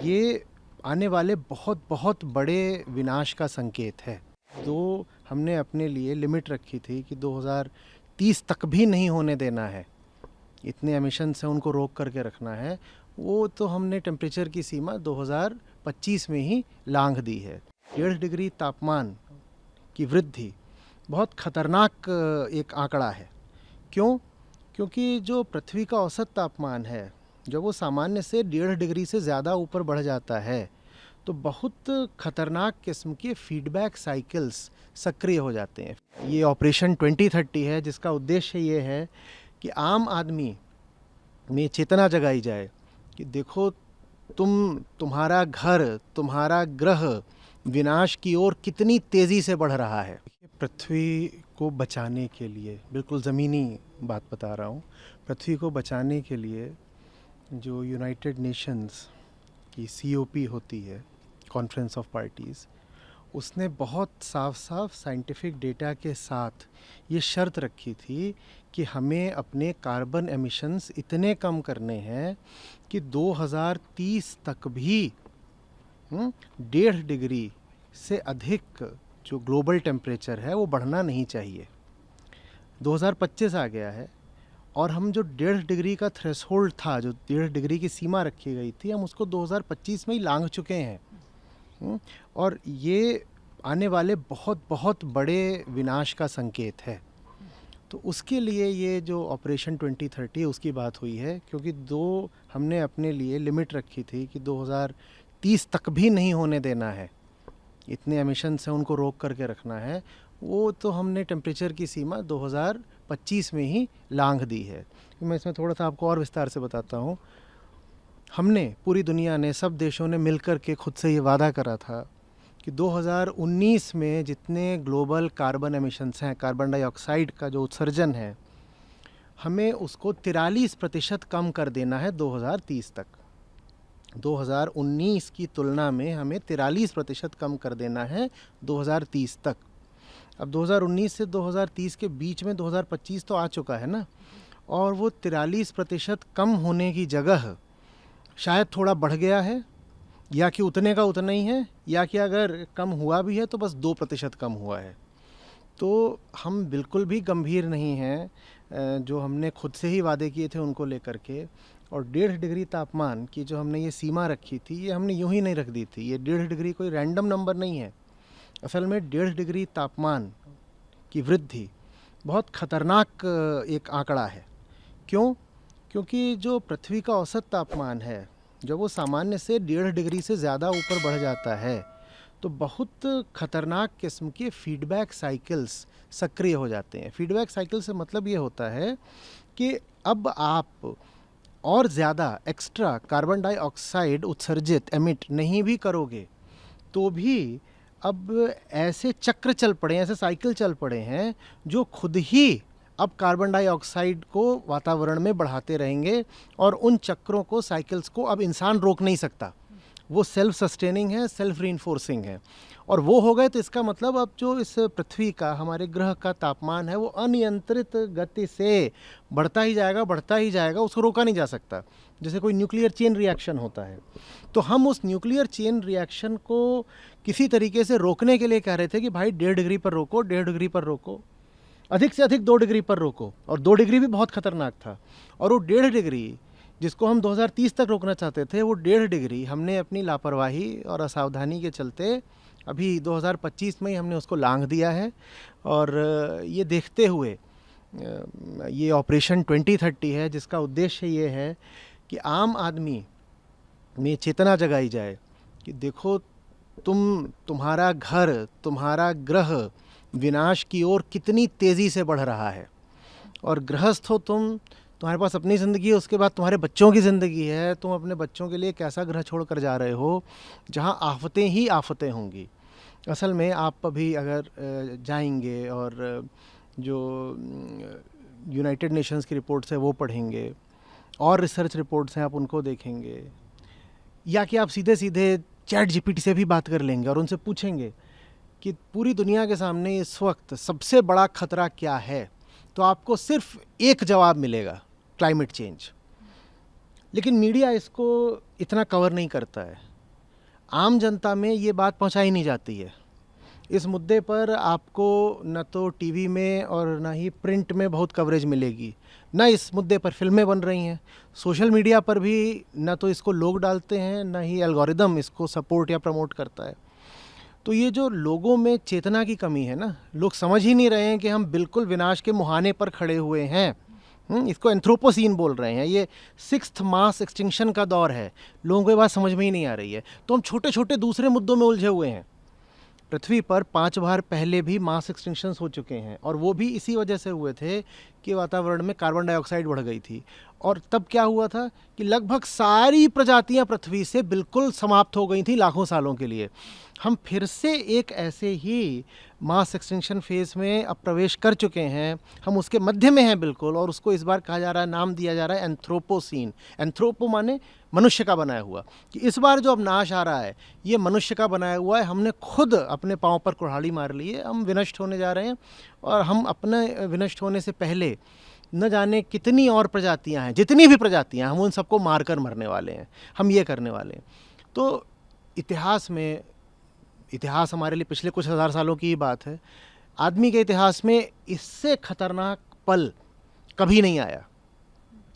ये आने वाले बहुत बहुत बड़े विनाश का संकेत है। तो हमने अपने लिए लिमिट रखी थी कि 2030 तक भी नहीं होने देना है, इतने एमिशन से उनको रोक करके रखना है। वो तो हमने टेम्परेचर की सीमा 2025 में ही लांघ दी है। 1.5 डिग्री तापमान की वृद्धि बहुत खतरनाक एक आंकड़ा है। क्यों? क्योंकि जो पृथ्वी का औसत तापमान है, जब वो सामान्य से 1.5 डिग्री से ज़्यादा ऊपर बढ़ जाता है तो बहुत खतरनाक किस्म के फीडबैक साइकिल्स सक्रिय हो जाते हैं। ये ऑपरेशन 2030 है, जिसका उद्देश्य ये है कि आम आदमी में चेतना जगाई जाए कि देखो, तुम्हारा घर, तुम्हारा ग्रह विनाश की ओर कितनी तेज़ी से बढ़ रहा है। पृथ्वी को बचाने के लिए, बिल्कुल ज़मीनी बात बता रहा हूँ, पृथ्वी को बचाने के लिए जो यूनाइटेड नेशंस की COP होती है, कॉन्फ्रेंस ऑफ पार्टीज़, उसने बहुत साफ साफ साइंटिफिक डेटा के साथ ये शर्त रखी थी कि हमें अपने कार्बन एमिशंस इतने कम करने हैं कि 2030 तक भी 1.5 डिग्री से अधिक जो ग्लोबल टेम्परेचर है वो बढ़ना नहीं चाहिए। 2025 आ गया है और हम जो 1.5 डिग्री का थ्रेशोल्ड था, जो 1.5 डिग्री की सीमा रखी गई थी, हम उसको 2025 में ही लांघ चुके हैं। और ये आने वाले बहुत बहुत बड़े विनाश का संकेत है। तो उसके लिए ये जो ऑपरेशन 2030 उसकी बात हुई है, क्योंकि हमने अपने लिए लिमिट रखी थी कि 2030 तक भी नहीं होने देना है, इतने एमिशन से उनको रोक करके रखना है। वो तो हमने टेम्परेचर की सीमा 2025 में ही लांघ दी है। मैं इसमें थोड़ा सा आपको और विस्तार से बताता हूँ। हमने, पूरी दुनिया ने, सब देशों ने मिलकर के खुद से ये वादा करा था कि 2019 में जितने ग्लोबल कार्बन एमिशंस हैं, कार्बन डाइऑक्साइड का जो उत्सर्जन है, हमें उसको 43% कम कर देना है 2030 तक। 2019 की तुलना में हमें 43% कम कर देना है 2030 तक। अब 2019 से 2030 के बीच में 2025 तो आ चुका है ना, और वो 43% कम होने की जगह शायद थोड़ा बढ़ गया है, या कि उतने का उतना ही है, या कि अगर कम हुआ भी है तो बस 2% कम हुआ है। तो हम बिल्कुल भी गंभीर नहीं हैं जो हमने खुद से ही वादे किए थे उनको लेकर के। और 1.5 डिग्री तापमान की जो हमने ये सीमा रखी थी, ये हमने यूं ही नहीं रख दी थी। ये 1.5 डिग्री कोई रैंडम नंबर नहीं है। असल में 1.5 डिग्री तापमान की वृद्धि बहुत खतरनाक एक आंकड़ा है। क्यों? क्योंकि जो पृथ्वी का औसत तापमान है, जब वो सामान्य से 1.5 डिग्री से ज़्यादा ऊपर बढ़ जाता है तो बहुत खतरनाक किस्म के फीडबैक साइकिल्स सक्रिय हो जाते हैं। फीडबैक साइकिल से मतलब ये होता है कि अब आप और ज़्यादा एक्स्ट्रा कार्बन डाइऑक्साइड उत्सर्जित एमिट नहीं भी करोगे तो भी अब ऐसे चक्र चल पड़े हैं, ऐसे साइकिल चल पड़े हैं जो खुद ही अब कार्बन डाइऑक्साइड को वातावरण में बढ़ाते रहेंगे, और उन चक्रों को, साइकिल्स को अब इंसान रोक नहीं सकता। वो सेल्फ सस्टेनिंग है, सेल्फ रीइंफोर्सिंग है। और वो हो गए तो इसका मतलब अब जो इस पृथ्वी का, हमारे ग्रह का तापमान है, वो अनियंत्रित गति से बढ़ता ही जाएगा, उसको रोका नहीं जा सकता। जैसे कोई न्यूक्लियर चेन रिएक्शन होता है, तो हम उस न्यूक्लियर चेन रिएक्शन को किसी तरीके से रोकने के लिए कह रहे थे कि भाई 1.5 डिग्री पर रोको, 1.5 डिग्री पर रोको, अधिक से अधिक 2 डिग्री पर रोको। और 2 डिग्री भी बहुत खतरनाक था। और वो 1.5 डिग्री जिसको हम 2030 तक रोकना चाहते थे, वो 1.5 डिग्री हमने अपनी लापरवाही और असावधानी के चलते अभी 2025 में ही हमने उसको लांघ दिया है। और ये देखते हुए ये ऑपरेशन 2030 है, जिसका उद्देश्य ये है कि आम आदमी में चेतना जगाई जाए कि देखो, तुम्हारा घर, तुम्हारा ग्रह विनाश की ओर कितनी तेज़ी से बढ़ रहा है। और गृहस्थ हो तुम्हारे पास अपनी ज़िंदगी है, उसके बाद तुम्हारे बच्चों की ज़िंदगी है। तुम अपने बच्चों के लिए कैसा ग्रह छोड़ कर जा रहे हो जहाँ आफतें ही आफतें होंगी। असल में आप अभी अगर जाएंगे और जो यूनाइटेड नेशंस की रिपोर्ट्स है वो पढ़ेंगे, और रिसर्च रिपोर्ट्स हैं आप उनको देखेंगे, या कि आप सीधे सीधे ChatGPT से भी बात कर लेंगे और उनसे पूछेंगे कि पूरी दुनिया के सामने इस वक्त सबसे बड़ा खतरा क्या है, तो आपको सिर्फ एक जवाब मिलेगा, क्लाइमेट चेंज। लेकिन मीडिया इसको इतना कवर नहीं करता है। आम जनता में ये बात पहुंचाई नहीं जाती है। इस मुद्दे पर आपको न तो टीवी में और न ही प्रिंट में बहुत कवरेज मिलेगी, न इस मुद्दे पर फिल्में बन रही हैं। सोशल मीडिया पर भी न तो इसको लोग डालते हैं, न ही एल्गोरिदम इसको सपोर्ट या प्रमोट करता है। तो ये जो लोगों में चेतना की कमी है ना, लोग समझ ही नहीं रहे हैं कि हम बिल्कुल विनाश के मुहाने पर खड़े हुए हैं। इसको एंथ्रोपोसीन बोल रहे हैं। ये 6th मास एक्सटिंक्शन का दौर है। लोगों को ये बात समझ में ही नहीं आ रही है। तो हम छोटे छोटे दूसरे मुद्दों में उलझे हुए हैं। पृथ्वी पर 5 बार पहले भी मास एक्सटिंक्शंस हो चुके हैं, और वो भी इसी वजह से हुए थे कि वातावरण में कार्बन डाइऑक्साइड बढ़ गई थी। और तब क्या हुआ था कि लगभग सारी प्रजातियां पृथ्वी से बिल्कुल समाप्त हो गई थी लाखों सालों के लिए। हम फिर से एक ऐसे ही मास एक्सटिंक्शन फेज़ में अब प्रवेश कर चुके हैं। हम उसके मध्य में हैं बिल्कुल, और उसको इस बार कहा जा रहा है, नाम दिया जा रहा है एंथ्रोपोसीन। एंथ्रोपो माने मनुष्य का बनाया हुआ, कि इस बार जो अब नाश आ रहा है ये मनुष्य का बनाया हुआ है। हमने खुद अपने पाँव पर कुल्हाड़ी मार ली है, हम विनष्ट होने जा रहे हैं। और हम अपने विनष्ट होने से पहले न जाने कितनी और प्रजातियां हैं, जितनी भी प्रजातियां, हम उन सबको मार कर मरने वाले हैं। हम ये करने वाले हैं। तो इतिहास हमारे लिए पिछले कुछ हज़ार सालों की ही बात है। आदमी के इतिहास में इससे खतरनाक पल कभी नहीं आया।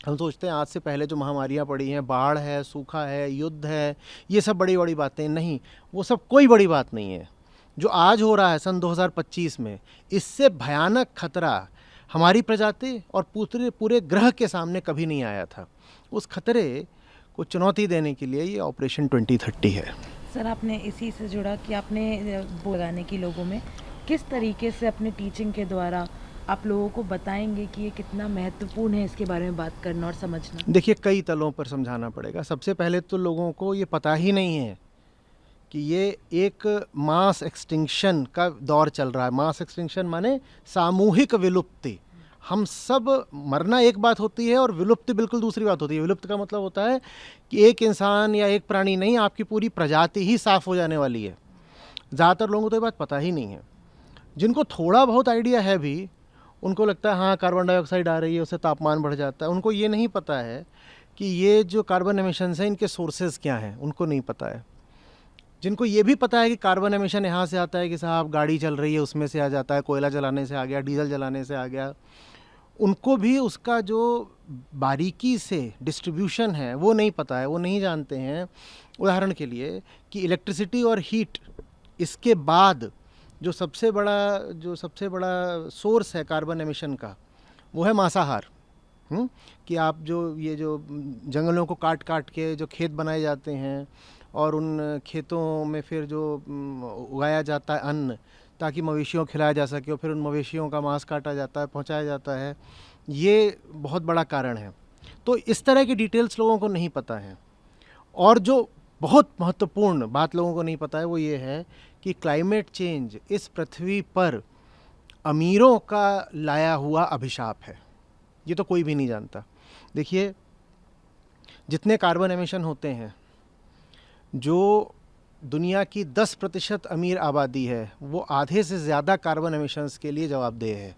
हम सोचते हैं आज से पहले जो महामारियाँ पड़ी हैं, बाढ़ है, सूखा है, युद्ध है, ये सब बड़ी बड़ी बातें नहीं, वो सब कोई बड़ी बात नहीं है। जो आज हो रहा है सन 2025 में, इससे भयानक खतरा हमारी प्रजाति और पूरे ग्रह के सामने कभी नहीं आया था। उस खतरे को चुनौती देने के लिए ये ऑपरेशन 2030 है। सर, आपने इसी से जुड़ा कि आपने वो लगाने की लोगों में किस तरीके से अपने टीचिंग के द्वारा आप लोगों को बताएंगे कि ये कितना महत्वपूर्ण है इसके बारे में बात करना और समझना? देखिए, कई तलों पर समझाना पड़ेगा। सबसे पहले तो लोगों को ये पता ही नहीं है कि ये एक मास एक्सटिंक्शन का दौर चल रहा है। मास एक्सटिंक्शन माने सामूहिक विलुप्ति। हम सब मरना एक बात होती है और विलुप्ति बिल्कुल दूसरी बात होती है। विलुप्त का मतलब होता है कि एक इंसान या एक प्राणी नहीं, आपकी पूरी प्रजाति ही साफ हो जाने वाली है। ज़्यादातर लोगों को तो ये बात पता ही नहीं है। जिनको थोड़ा बहुत आइडिया है भी, उनको लगता है हाँ कार्बन डाइऑक्साइड आ रही है, उससे तापमान बढ़ जाता है। उनको ये नहीं पता है कि ये जो कार्बन एमिशंस हैं इनके सोर्सेज क्या हैं, उनको नहीं पता है। जिनको ये भी पता है कि कार्बन एमिशन यहाँ से आता है कि साहब गाड़ी चल रही है उसमें से आ जाता है, कोयला जलाने से आ गया, डीजल जलाने से आ गया, उनको भी उसका जो बारीकी से डिस्ट्रीब्यूशन है वो नहीं पता है, वो नहीं जानते हैं। उदाहरण के लिए कि इलेक्ट्रिसिटी और हीट, इसके बाद जो सबसे बड़ा सोर्स है कार्बन एमिशन का, वो है मांसाहार। कि आप जो जंगलों को काट काट के जो खेत बनाए जाते हैं और उन खेतों में फिर जो उगाया जाता है अन्न ताकि मवेशियों को खिलाया जा सके, और फिर उन मवेशियों का मांस काटा जाता है, पहुंचाया जाता है, ये बहुत बड़ा कारण है। तो इस तरह की डिटेल्स लोगों को नहीं पता है। और जो बहुत महत्वपूर्ण बात लोगों को नहीं पता है वो ये है कि क्लाइमेट चेंज इस पृथ्वी पर अमीरों का लाया हुआ अभिशाप है। ये तो कोई भी नहीं जानता। देखिए, जितने कार्बन एमिशन होते हैं, जो दुनिया की 10% अमीर आबादी है वो आधे से ज़्यादा कार्बन एमिशंस के लिए जवाबदेह है।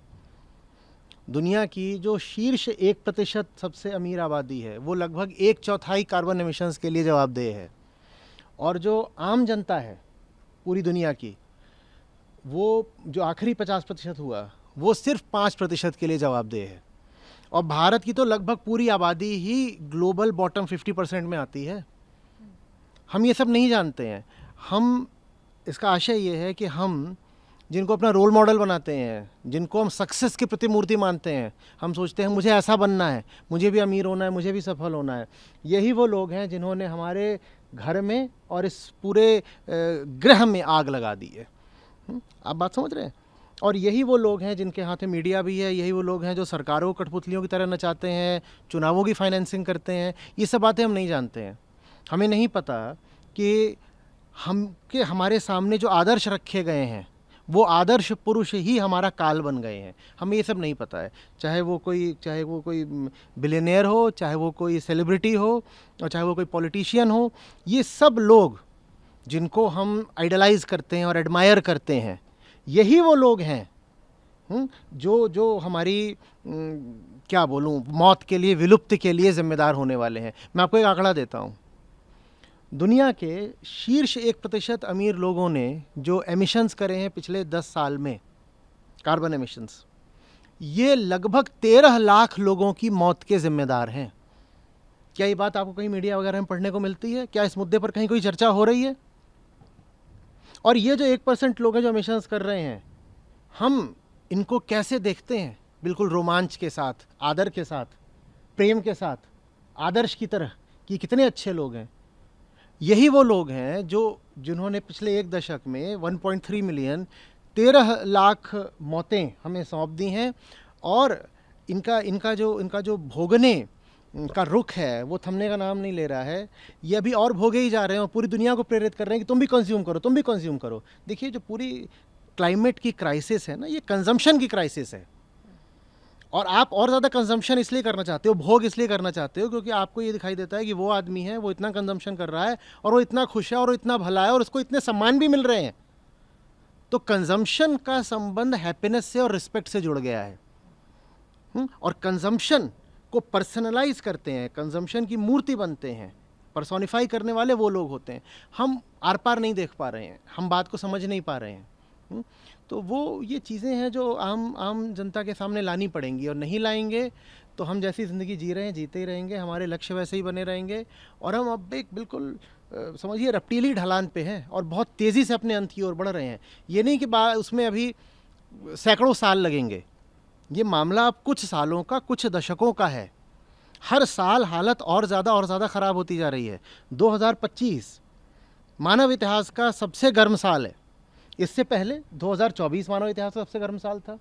दुनिया की जो शीर्ष 1% सबसे अमीर आबादी है वो लगभग 1/4 कार्बन एमिशंस के लिए जवाबदेह है। और जो आम जनता है पूरी दुनिया की, वो जो आखिरी 50% हुआ वो सिर्फ 5% के लिए जवाबदेह है। और भारत की तो लगभग पूरी आबादी ही ग्लोबल बॉटम 50% में आती है। हम ये सब नहीं जानते हैं। इसका आशय ये है कि हम जिनको अपना रोल मॉडल बनाते हैं, जिनको हम सक्सेस की प्रतिमूर्ति मानते हैं, हम सोचते हैं मुझे ऐसा बनना है, मुझे भी अमीर होना है, मुझे भी सफल होना है, यही वो लोग हैं जिन्होंने हमारे घर में और इस पूरे ग्रह में आग लगा दी है। आप बात समझ रहे हैं? और यही वो लोग हैं जिनके हाथ में मीडिया भी है, यही वो लोग हैं जो सरकारों को कठपुतलियों की तरह नचाते हैं, चुनावों की फाइनेंसिंग करते हैं। ये सब बातें हम नहीं जानते हैं। हमें नहीं पता कि हमारे सामने जो आदर्श रखे गए हैं वो आदर्श पुरुष ही हमारा काल बन गए हैं। हमें ये सब नहीं पता है। चाहे वो कोई बिलियनियर हो, चाहे वो कोई सेलिब्रिटी हो, और चाहे वो कोई पॉलिटिशियन हो, ये सब लोग जिनको हम आइडलाइज करते हैं और एडमायर करते हैं, यही वो लोग हैं जो हमारी क्या बोलूँ, मौत के लिए, विलुप्ति के लिए जिम्मेदार होने वाले हैं। मैं आपको एक आंकड़ा देता हूँ। दुनिया के शीर्ष 1% अमीर लोगों ने जो एमिशंस करे हैं पिछले 10 साल में, कार्बन एमिशंस, ये लगभग 13 लाख लोगों की मौत के जिम्मेदार हैं। क्या ये बात आपको कहीं मीडिया वगैरह में पढ़ने को मिलती है? क्या इस मुद्दे पर कहीं कोई चर्चा हो रही है? और ये जो 1% लोग हैं जो एमिशंस कर रहे हैं, हम इनको कैसे देखते हैं? बिल्कुल रोमांच के साथ, आदर के साथ, प्रेम के साथ, आदर्श की तरह कि कितने अच्छे लोग हैं। यही वो लोग हैं जिन्होंने पिछले एक दशक में 1.3 मिलियन 13 लाख मौतें हमें सौंप दी हैं, और इनका जो भोगने का रुख है वो थमने का नाम नहीं ले रहा है। ये अभी और भोगे ही जा रहे हैं और पूरी दुनिया को प्रेरित कर रहे हैं कि तुम भी कंज्यूम करो, तुम भी कंज्यूम करो। देखिए, जो पूरी क्लाइमेट की क्राइसिस है ना, ये कंजम्पशन की क्राइसिस है। और आप और ज़्यादा कंजम्पशन इसलिए करना चाहते हो, भोग इसलिए करना चाहते हो, क्योंकि आपको ये दिखाई देता है कि वो आदमी है, वो इतना कंजम्पशन कर रहा है और वो इतना खुश है और वो इतना भला है और उसको इतने सम्मान भी मिल रहे हैं। तो कंजम्पशन का संबंध हैप्पीनेस से और रिस्पेक्ट से जुड़ गया है। और कंजम्पशन को पर्सनलाइज करते हैं, कंजम्पशन की मूर्ति बनते हैं, पर्सोनिफाई करने वाले वो लोग होते हैं। हम आर पार नहीं देख पा रहे हैं, हम बात को समझ नहीं पा रहे हैं। तो वो ये चीज़ें हैं जो आम जनता के सामने लानी पड़ेंगी, और नहीं लाएंगे तो हम जैसी ज़िंदगी जी रहे हैं जीते ही रहेंगे, हमारे लक्ष्य वैसे ही बने रहेंगे, और हम अब एक बिल्कुल समझिए रफ्तीली ढलान पे हैं और बहुत तेज़ी से अपने अंत की ओर बढ़ रहे हैं। ये नहीं कि उसमें अभी सैकड़ों साल लगेंगे, ये मामला अब कुछ सालों का, कुछ दशकों का है। हर साल हालत और ज़्यादा ख़राब होती जा रही है। 2025 मानव इतिहास का सबसे गर्म साल है। इससे पहले 2024 मानव इतिहास का सबसे गर्म साल था,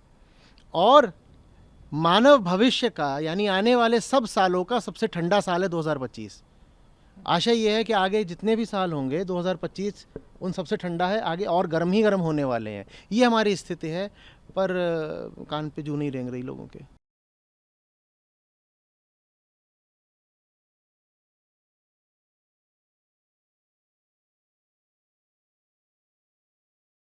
और मानव भविष्य का यानी आने वाले सब सालों का सबसे ठंडा साल है 2025। आशा ये है कि आगे जितने भी साल होंगे 2025 उन सबसे ठंडा है, आगे और गर्म ही गर्म होने वाले हैं। ये हमारी स्थिति है, पर कान पे जू नहीं रेंग रही लोगों के।